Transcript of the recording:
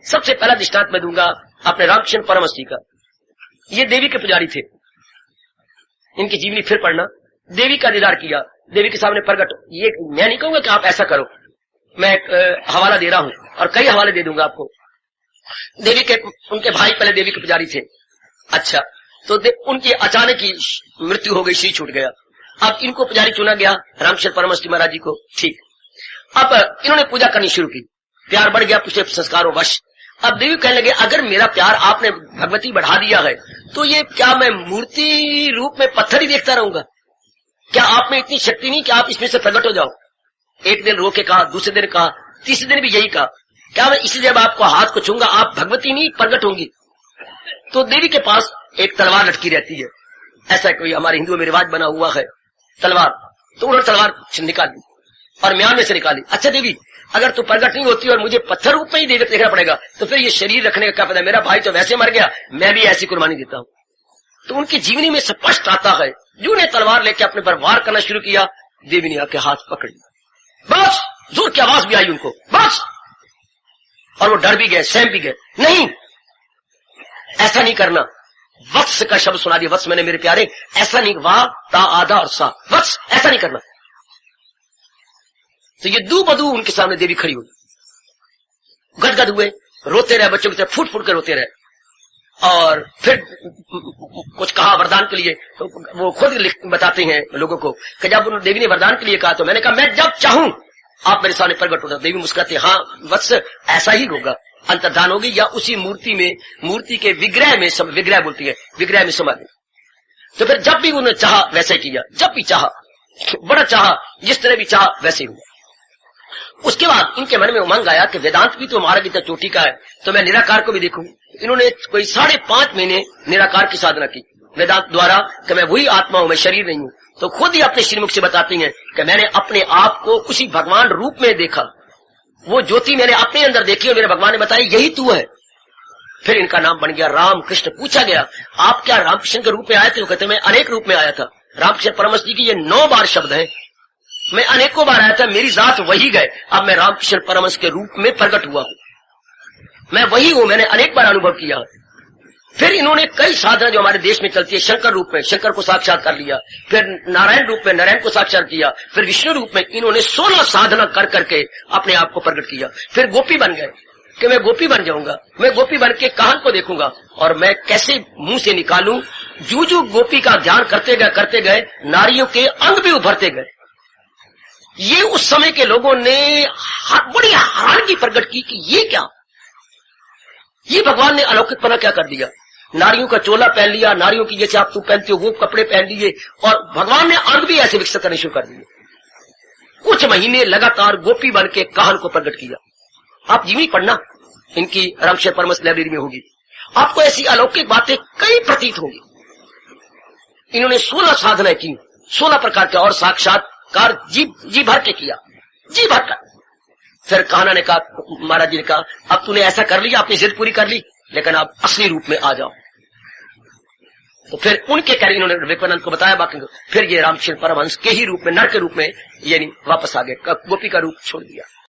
सबसे पहला दृष्टांत मैं दूंगा अपने रामकृष्ण परमहंस जी का। ये देवी के पुजारी थे, इनकी जीवनी फिर पढ़ना। देवी का दीदार किया, देवी के सामने प्रकट। ये मैं नहीं कहूंगा कि आप ऐसा करो, मैं हवाला दे रहा हूं और कई हवाले दे दूंगा आपको। देवी के उनके भाई पहले देवी के पुजारी थे। अच्छा, तो उनकी अचानक ही मृत्यु हो गई, श्री छूट गया। अब इनको पुजारी चुना गया रामकृष्ण परमहंस जी महाराज जी को। ठीक, अब इन्होंने पूजा करनी शुरू की, प्यार बढ़ गया पिछले संस्कारों वश। अब देवी कहने लगे अगर मेरा प्यार आपने भगवती बढ़ा दिया है तो ये क्या मैं मूर्ति रूप में पत्थर ही देखता रहूंगा? क्या आप में इतनी शक्ति नहीं कि आप इसमें से प्रकट हो जाओ? एक दिन रो के कहा, दूसरे दिन कहा, तीसरे दिन भी यही कहा, क्या मैं इसी जब आपको हाथ को छूंगा आप भगवती नहीं प्रकट होंगी? तो देवी के पास एक तलवार लटकी रहती है, ऐसा कोई हमारे हिंदुओं में रिवाज बना हुआ है तलवार। तो उन्होंने तलवार निकाली और म्यान में से निकाली। अच्छा देवी, अगर तू प्रकट नहीं होती और मुझे पत्थर रूप में ही देखना पड़ेगा तो फिर ये शरीर रखने का क्या फायदा? मेरा भाई तो वैसे मर गया, मैं भी ऐसी कुर्बानी देता हूं। तो उनकी जीवनी में स्पष्ट आता है, जो ने तलवार लेके अपने पर वार करना शुरू किया, देवी ने आके हाथ पकड़ लिया, बस। जोर की आवाज भी आई उनको, बस। और वो डर भी गए, सहम भी गए। नहीं, ऐसा नहीं करना। वत्स का शब्द सुना दिया, वत्स मैंने मेरे प्यारे, ऐसा नहीं, वाह ता आधा और सा, वत्स ऐसा नहीं करना। तो ये दू बदू उनके सामने देवी खड़ी हुई, गदगद हुए, रोते रहे, बच्चों की तरह फूट फूट कर रोते रहे। और फिर कुछ कहा वरदान के लिए, तो वो खुद बताते हैं लोगों को कि जब देवी ने वरदान के लिए कहा तो मैंने कहा मैं जब चाहूं आप मेरे सामने प्रकट होता। देवी मुस्कुराती, हाँ वत्स ऐसा ही होगा, अंतर्धान होगी या उसी मूर्ति में, मूर्ति के विग्रह में, विग्रह बोलती है, विग्रह में समा गई। तो फिर जब भी उन्होंने चाहा वैसे किया, जब भी चाहा, बड़ा चाहा, जिस तरह भी चाहा वैसे हुआ। उसके बाद इनके मन में उमंग आया कि वेदांत भी तो मार्ग इतना चोटी का है, तो मैं निराकार को भी देखूं। इन्होंने कोई 5.5 महीने निराकार की साधना की वेदांत द्वारा कि मैं वही आत्मा हूं, मैं शरीर नहीं हूं। तो खुद ही अपने श्रीमुख से बताती हैं कि मैंने अपने आप को उसी भगवान रूप में देखा, वो ज्योति मैंने अपने अंदर देखी और मेरे भगवान ने बताया यही तू है। फिर इनका नाम बन गया रामकृष्ण। पूछा गया आप क्या रामकृष्ण के रूप में आए थे? वो कहते मैं अनेक रूप में आया था। रामकृष्ण परमहंस जी की ये 9 बार शब्द है, मैं अनेकों बार आया था, मेरी जात वही गए, अब मैं रामकृष्ण परमहंस के रूप में प्रकट हुआ हूं, मैं वही हूं, मैंने अनेक बार अनुभव किया। फिर इन्होंने कई साधना जो हमारे देश में चलती है, शंकर रूप में शंकर को साक्षात कर लिया, फिर नारायण रूप में नारायण को साक्षात किया, फिर विष्णु रूप में इन्होंने 16 साधना कर करके अपने आप को प्रकट किया। फिर गोपी बन गए कि मैं गोपी बन जाऊंगा, मैं गोपी बन के कान को देखूंगा और मैं कैसे मुंह से निकालूं। जू गोपी का ध्यान करते गए नारियों के अंग भी उभरते गए। ये उस समय के लोगों ने बड़ी हैरानगी प्रकट की कि ये क्या, ये भगवान ने अलौकिकपना क्या कर दिया। नारियों का चोला पहन लिया, नारियों की जैसे आप तू पहनते हो वो कपड़े पहन लिए और भगवान ने अंग भी ऐसे विकसित करने शुरू कर दिए। कुछ महीने लगातार गोपी बन के काहन को प्रकट किया। आप जीवनी पढ़ना, इनकी रामकृष्ण परमहंस लाइब्रेरी में होगी, आपको ऐसी अलौकिक बातें कई प्रतीत होंगी। इन्होंने 16 साधनाएं की, 16 प्रकार के, और साक्षात्कार जी भर के किया, जी भर कर। फिर कान्हा ने कहा, महाराज जी ने कहा अब तूने ऐसा कर लिया, अपनी जिद पूरी कर ली, लेकिन आप असली रूप में आ जाओ। तो फिर उनके कह इन्होंने विवेकानंद को बताया, बाकी फिर ये रामकृष्ण परमहंस के ही रूप में, नर के रूप में यानी वापस आ गए, गोपी का रूप छोड़ दिया।